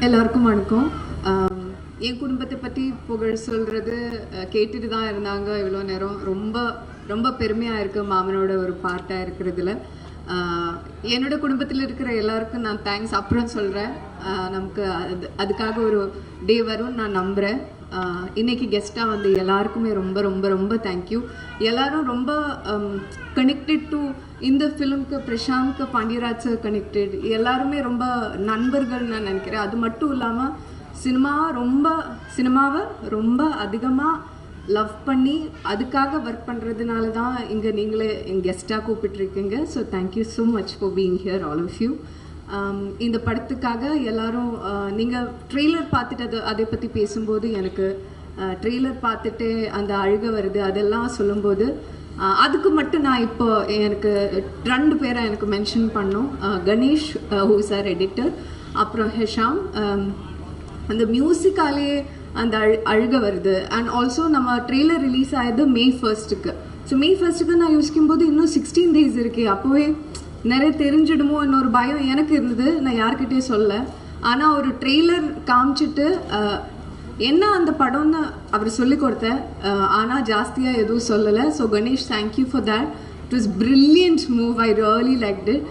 எல்லாருக்கும் வணக்கம். என் குடும்பத்தை பற்றி புகழ் சொல்கிறது கேட்டுட்டு தான் இருந்தாங்க இவ்வளோ நேரம். ரொம்ப ரொம்ப பெருமையாக இருக்குது மாமனோட ஒரு பார்ட்டாக இருக்கிறதுல. என்னோட குடும்பத்தில் இருக்கிற எல்லாருக்கும் நான் தேங்க்ஸ் அப்புறம் சொல்கிறேன். நமக்கு அதுக்காக ஒரு டே வரும் நான் நம்புகிறேன். இன்றைக்கி கெஸ்ட்டாக வந்து எல்லாருக்குமே ரொம்ப ரொம்ப ரொம்ப தேங்க்யூ. எல்லோரும் ரொம்ப கனெக்டட் டு இந்த ஃபிலிம்க்கு. பிரசாந்த்க்கு பாண்டியராஜ் சார் கனெக்டட். எல்லாருமே ரொம்ப நண்பர்கள் நான் நினைக்கிறேன். அது மட்டும் இல்லாமல் சினிமாவை ரொம்ப அதிகமாக லவ் பண்ணி அதுக்காக ஒர்க் பண்ணுறதுனால தான் இங்கே நீங்களே என் கெஸ்ட்டாக கூப்பிட்டுருக்கீங்க. So thank you so much for being here all of you. இந்த படத்துக்காக எல்லாரும் நீங்கள் ட்ரெய்லர் பார்த்துட்டு அதை பற்றி பேசும்போது எனக்கு ட்ரெய்லர் பார்த்துட்டு அந்த அழுக வருது அதெல்லாம் சொல்லும்போது அதுக்கு மட்டும் நான் இப்போ எனக்கு 2 பேரை எனக்கு மென்ஷன் பண்ணோம். Ganesh who is our editor, அப்புறம் ஹெஷாம். அந்த மியூசிக்காலே அந்த அழுக வருது. அண்ட் ஆல்சோ நம்ம ட்ரெய்லர் ரிலீஸ் ஆகியது May 1க்கு. ஸோ May 1க்கு நான் யோசிக்கும் போது இன்னும் 16 days இருக்கு. அப்போவே நிறைய தெரிஞ்சிடுமோ இன்னொரு பயம் எனக்கு இருந்தது. நான் யார்கிட்டே சொல்ல. ஆனால் ஒரு ட்ரெய்லர் காமிச்சிட்டு என்ன அந்த படம்னு அவர் சொல்லி கொடுத்தேன். ஆனால் ஜாஸ்தியாக எதுவும் சொல்லலை. So Ganesh, thank you for that. It was brilliant move. I really liked it.